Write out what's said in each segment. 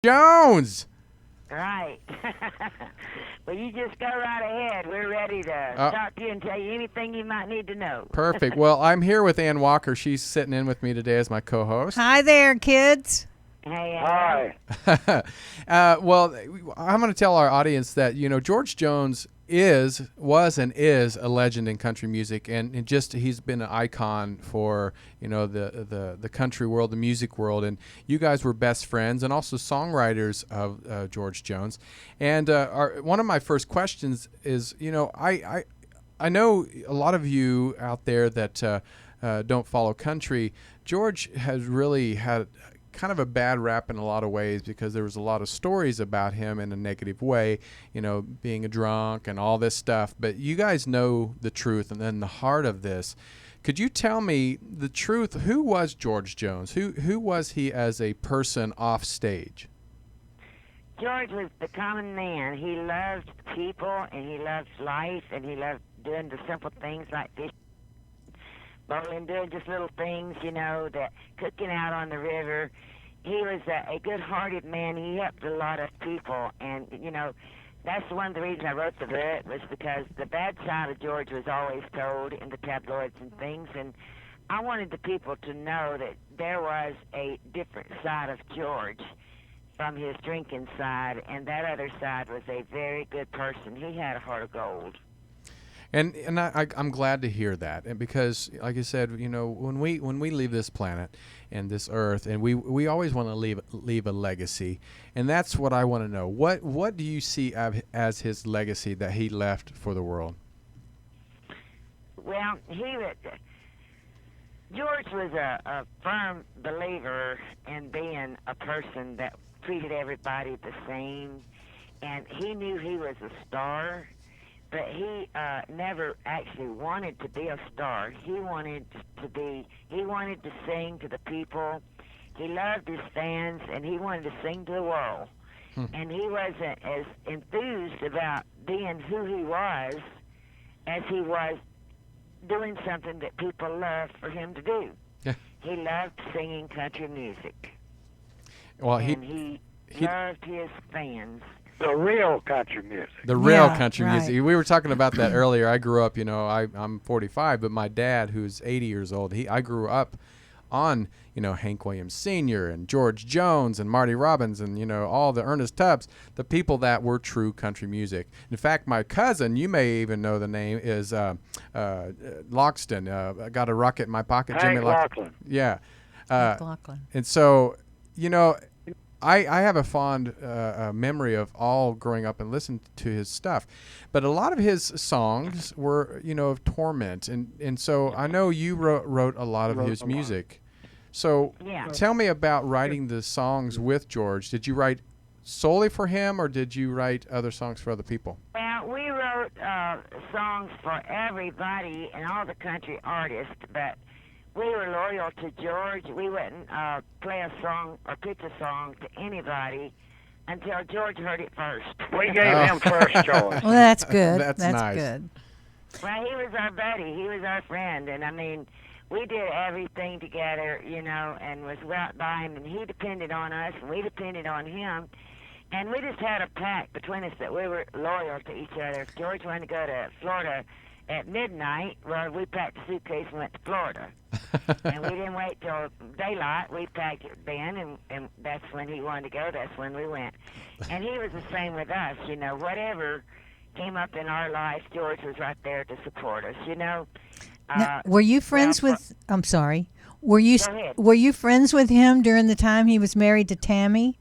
Jones. Right. Well, you just go right ahead. We're ready to talk to you and tell you anything you might need to know. Perfect. Well, I'm here with Ann Walker. She's sitting in with me today as my co-host. Hi there, kids. Hey, Hi. Well, I'm going to tell our audience that, George Jones was and is a legend in country music, and he's been an icon for the country world, the music world, and you guys were best friends and also songwriters of George Jones. And one of my first questions is, I know a lot of you out there that don't follow country. George has really had kind of a bad rap in a lot of ways because there was a lot of stories about him in a negative way, being a drunk and all this stuff. But you guys know the truth and then the heart of this. Could you tell me the truth? Who was George Jones? Who was he as a person off stage? George was the common man. He loved people, and he loved life, and he loved doing the simple things like fishing, bowling, doing just little things, that cooking out on the river. He was a good-hearted man. He helped a lot of people, and, that's one of the reasons I wrote the book was because the bad side of George was always told in the tabloids and things, and I wanted the people to know that there was a different side of George from his drinking side, and that other side was a very good person. He had a heart of gold. And I'm glad to hear that, and because, like I said, when we leave this planet and this earth, and we always want to leave a legacy, and that's what I want to know. What do you see as his legacy that he left for the world? Well, George was a firm believer in being a person that treated everybody the same, and he knew he was a star. But he never actually wanted to be a star. He wanted to sing to the people. He loved his fans, and he wanted to sing to the world. And he wasn't as enthused about being who he was as he was doing something that people loved for him to do. Yeah. He loved singing country music. Well, and he loved his fans. The real country music. The real Yeah, country right. music. We were talking about that earlier. I grew up, I'm 45, but my dad, who's 80 years old, I grew up on, Hank Williams Sr. and George Jones and Marty Robbins and, all the Ernest Tubbs, the people that were true country music. In fact, my cousin, you may even know the name, is Loxton. I got a rocket in my pocket. Hank Jimmy Laughlin. Yeah. Laughlin. And so, I have a fond memory of all growing up and listening to his stuff, but a lot of his songs were, of torment, and so I know you wrote a lot of his music. So tell me about writing the songs with George. Did you write solely for him, or did you write other songs for other people? Well, we wrote songs for everybody and all the country artists, but we were loyal to George. We wouldn't play a song or pitch a song to anybody until George heard it first. We gave him first choice. Well, that's good. That's nice. Good. Well, he was our buddy. He was our friend. And, I mean, we did everything together, and was right by him. And he depended on us, and we depended on him. And we just had a pact between us that we were loyal to each other. If George wanted to go to Florida at midnight, well, we packed a suitcase and went to Florida. And we didn't wait till daylight. We packed it then, and that's when he wanted to go. That's when we went. And he was the same with us. Whatever came up in our life, George was right there to support us. Now, were you friends with? I'm sorry. Were Go ahead. you friends with him during the time he was married to Tammy?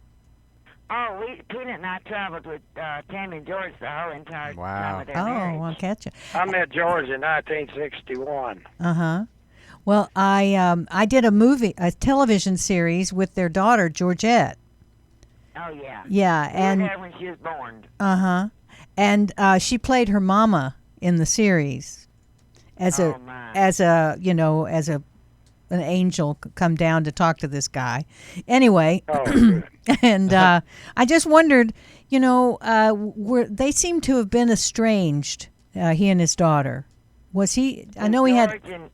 Oh, Peanut and I traveled with Tammy and George the whole entire time of their Oh, marriage. I'll catch you. I met George in 1961. Well, I did a television series with their daughter Georgette. Oh, yeah. Yeah, We and were there when she was born. and she played her mama in the series as Oh, a my. as a as a an angel come down to talk to this guy. Anyway, Oh, good. and I just wondered, they seem to have been estranged. He and his daughter. Was he? I know he had George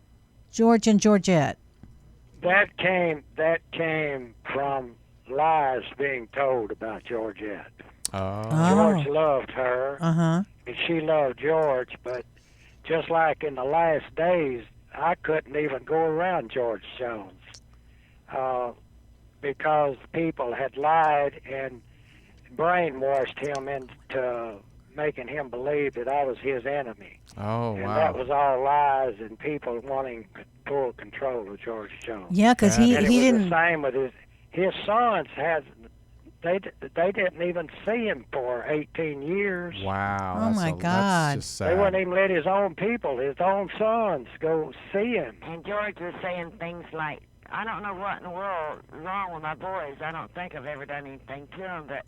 George and Georgette. That came from lies being told about Georgette. Oh. George loved her, Uh-huh. and she loved George, but just like in the last days, I couldn't even go around George Jones because people had lied and brainwashed him into making him believe that I was his enemy. Oh, And wow. that was all lies and people wanting full control of George Jones. Yeah, because That he, And it he was didn't. the same with his sons. They didn't even see him for 18 years. Wow. Oh, my That's God. just They wouldn't sad. even let his own people, his own sons, go see him. And George was saying things like, I don't know what in the world is wrong with my boys. I don't think I've ever done anything to them, but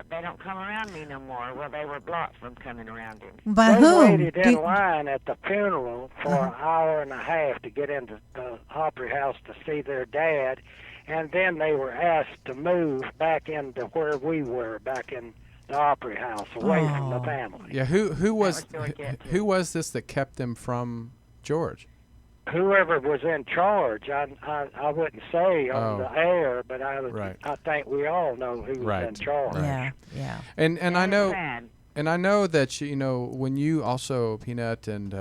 they don't come around me no more. Well, they were blocked from coming around him. By They whom? waited in Do- line at the funeral for an hour and a half to get into the Opry House to see their dad, and then they were asked to move back into where we were, back in the Opry House, away from the Oh. family. Yeah, who was was Georgette, too. who was this that kept them from George? Whoever was in charge, I wouldn't say on Oh. the air, but Right. I think we all know who was Right. in charge. Yeah, yeah. And I It's know sad. and I know that when you also Peanut and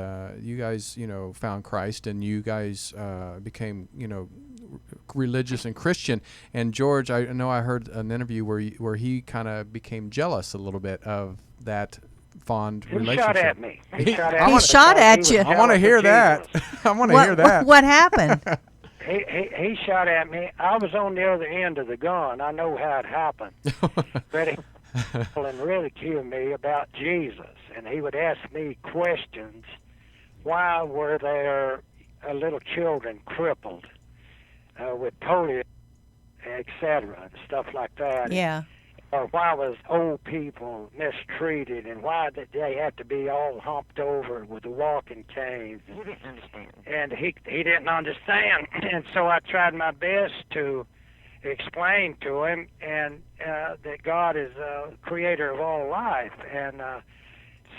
you guys found Christ and you guys became religious and Christian, and George, I know I heard an interview where he kind of became jealous a little bit of that fond He relationship. shot at me. He shot at I me wanna- shot because at he was you. I want to jealous hear of that. Jesus. I want to hear that. What happened? He shot at me. I was on the other end of the gun. I know how it happened. But he and ridiculed me about Jesus, and he would ask me questions. Why were there little children crippled with polio, etc., and stuff like that? Yeah. Or why was old people mistreated, and why did they have to be all humped over with walking canes? He didn't understand. And he didn't understand, and so I tried my best to explain to him and that God is creator of all life, and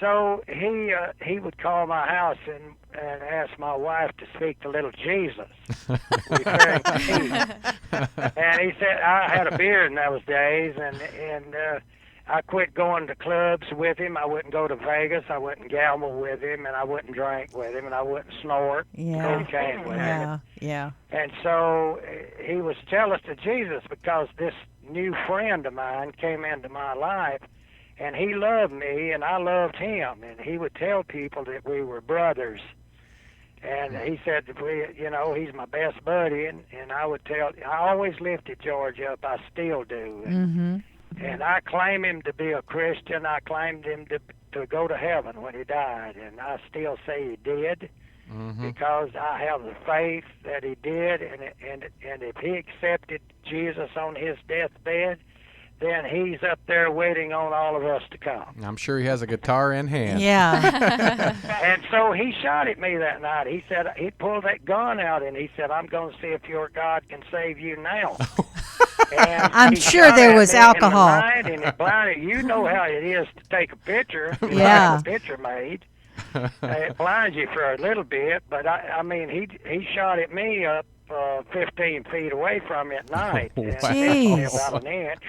so he would call my house and ask my wife to speak to little Jesus, referring to me. And he said I had a beard in those days, and I quit going to clubs with him. I wouldn't go to Vegas. I wouldn't gamble with him, and I wouldn't drink with him, and I wouldn't snort Yeah. cocaine with him. Yeah. Yeah. And so he was jealous of Jesus because this new friend of mine came into my life, and he loved me, and I loved him, and he would tell people that we were brothers. And he said, he's my best buddy, and I would tell, I always lifted George up, I still do. Mm-hmm. And I claim him to be a Christian. I claimed him to go to heaven when he died, and I still say he did. Mm-hmm. Because I have the faith that he did, and if he accepted Jesus on his deathbed, then he's up there waiting on all of us to come. I'm sure he has a guitar in hand. Yeah. And so he shot at me that night. He said, he pulled that gun out, and he said, I'm going to see if your God can save you now. And I'm he sure shot there at was me in the alcohol. night, and it blinded. You know how it is to take a picture. You Yeah. have a picture made. It blinds you for a little bit, but I mean, he shot at me up 15 feet away from me at night, and Wow. only Jeez. about an inch.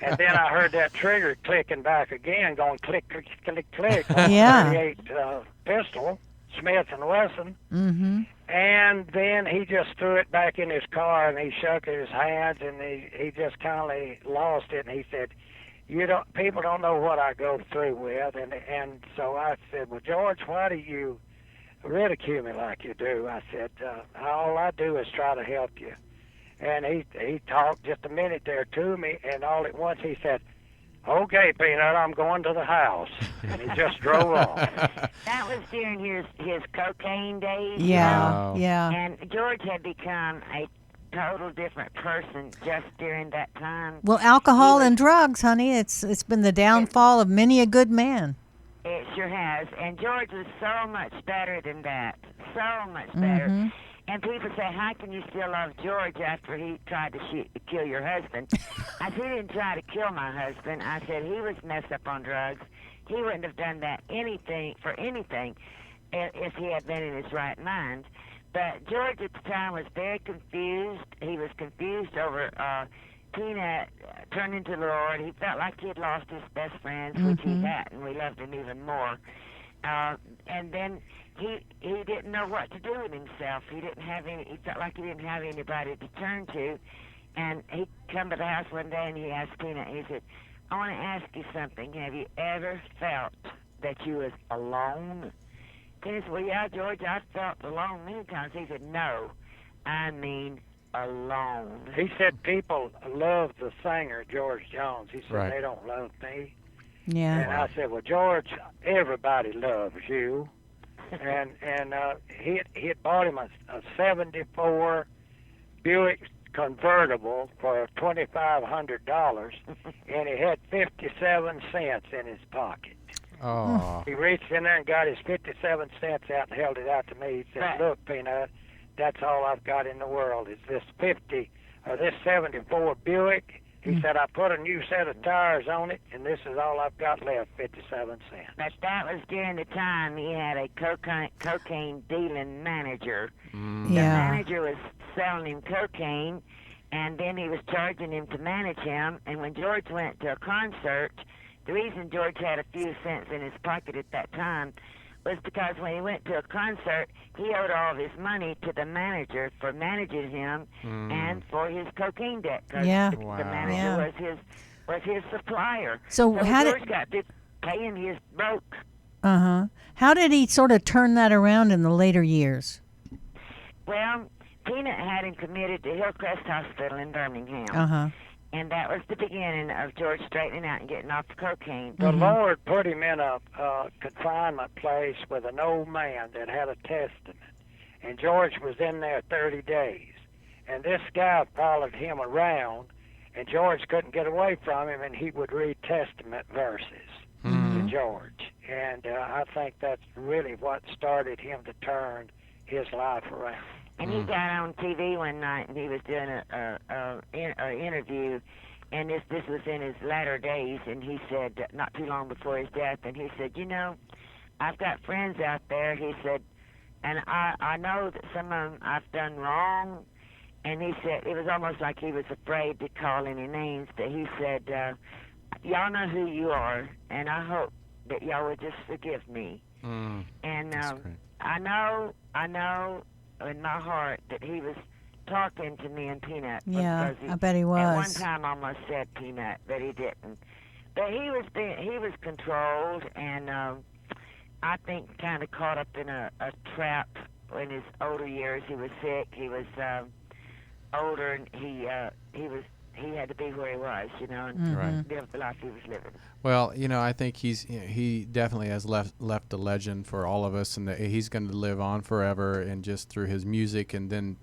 And then I heard that trigger clicking back again, going click, click, click, click. On Yeah. the 38 pistol, Smith and Wesson. Mm-hmm. And then he just threw it back in his car, and he shook his hands, and he just kind of lost it, and he said, people don't know what I go through with, and so I said, well, George, why do you ridicule me like you do? I said, all I do is try to help you. And he talked just a minute there to me, and all at once he said, okay, Peanut, I'm going to the house. And he just drove off. That was during his cocaine days. Yeah. Wow. Yeah. And George had become a total different person just during that time. Well, alcohol and drugs, honey, it's been the downfall of many a good man. It sure has. And George was so much better than that. So much better. Mm-hmm. And people say, how can you still love George after he tried to kill your husband? I said, he didn't try to kill my husband. I said, he was messed up on drugs. He wouldn't have done that for anything if he had been in his right mind. But George at the time was very confused. He was confused over Peanut turning to the Lord. He felt like he had lost his best friends, which he had, and we loved him even more. And then he didn't know what to do with himself. He didn't have any. He felt like he didn't have anybody to turn to. And he come to the house one day and he asked Peanut. He said, "I want to ask you something. Have you ever felt that you was alone?" He said, "Well, yeah, George, I've felt alone many times." He said, "No, I mean alone." He said people love the singer George Jones. He said Right. they don't love me. Yeah. And I said, "Well, George, everybody loves you." and he had bought him a '74 Buick convertible for $2,500, and he had 57 cents in his pocket. Oh. He reached in there and got his 57 cents out and held it out to me. He said, Right. "Look, Peanut, that's all I've got in the world is this this '74 Buick." He said, "I put a new set of tires on it, and this is all I've got left, 57 cents." But that was during the time he had a cocaine dealing manager. Mm. The Yeah. manager was selling him cocaine, and then he was charging him to manage him. And when George went to a concert, the reason George had a few cents in his pocket at that time was because when he went to a concert, he owed all of his money to the manager for managing him and for his cocaine debt. 'Cause Yeah. the Wow. manager Yeah. was his supplier. So when how George did got to pay him, he was broke. how did he sort of turn that around in the later years? Well, Peanut had him committed to Hillcrest Hospital in Birmingham. Uh-huh. And that was the beginning of George straightening out and getting off the cocaine. The Lord put him in a confinement place with an old man that had a testament. And George was in there 30 days. And this guy followed him around, and George couldn't get away from him, and he would read testament verses to George. And I think that's really what started him to turn his life around. And he got on TV one night, and he was doing a interview, and this was in his latter days, and he said, not too long before his death, and he said, "You know, I've got friends out there," he said, "and I know that some of them I've done wrong," and he said, it was almost like he was afraid to call any names, but he said, "Y'all know who you are, and I hope that y'all would just forgive me." Mm. And That's great. I know in my heart that he was talking to me and Peanut. Yeah, because I bet he At one was. time almost said Peanut, but he didn't. But he was controlled, and I think kind of caught up in a trap in his older years. He was sick. He was older, and he had to be where he was, you know, and Right. live the life he was living. Well, I think he definitely has left a legend for all of us, and that he's going to live on forever, and just through his music. And then,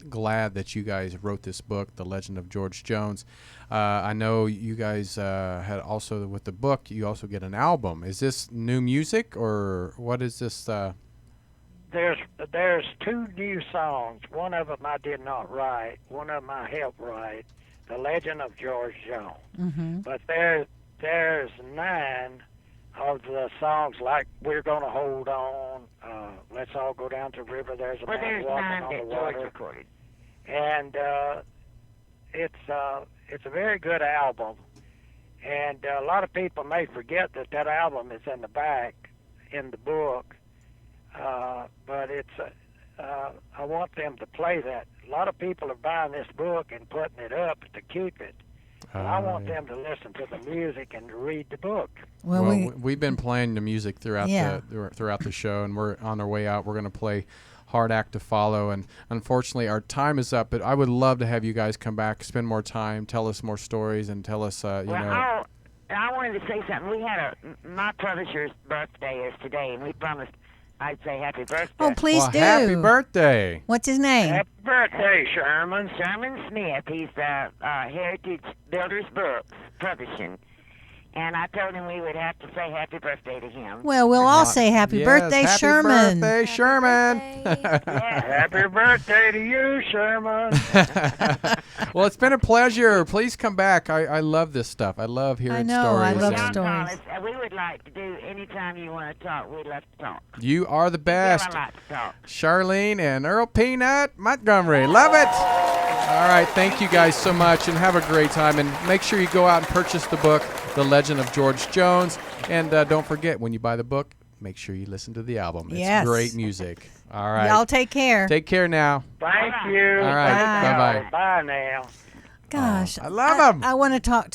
glad that you guys wrote this book, The Legend of George Jones. I know you guys had also, with the book, you also get an album. Is this new music, or what is this? There's two new songs. One of them I did not write. One of them I helped write. The Legend of George Jones. But there's 9 of the songs, like We're Gonna Hold On, Let's All Go Down to the River, There's a Well, Man there's Walking 9 on that the George Water. recorded. And it's a very good album. And a lot of people may forget that album is in the back in the book. But I want them to play that. A lot of people are buying this book and putting it up to keep it. But I want them to listen to the music and to read the book. Well, we've been playing the music throughout the show, and we're on our way out. We're going to play Hard Act to Follow, and unfortunately our time is up, but I would love to have you guys come back, spend more time, tell us more stories, and tell us I wanted to say something. We had my publisher's birthday is today, and we promised I'd say happy birthday. oh, please do. Happy birthday. What's his name? Happy birthday, Sherman. Sherman Smith. He's Heritage Builders Books Publishing. And I told him we would have to say happy birthday to him. Well, we'll all say happy Yes, birthday, happy Sherman. birthday, Sherman. Happy birthday to you, Sherman. Well, it's been a pleasure. Please come back. I love this stuff. I love hearing I know, stories. I love and stories. We would like to do anytime you want to talk. We'd love to talk. You are the best. I like to talk. Charlene and Earl Peanut Montgomery. Love it. All right. Thank you guys so much, and have a great time. And make sure you go out and purchase the book, The Legend of George Jones. And don't forget, when you buy the book, make sure you listen to the album. It's Yes. great music. All right. Y'all take care. Take care now. Thank you. All right. Bye. Bye-bye. Bye now. Gosh, I love 'em. I want to talk to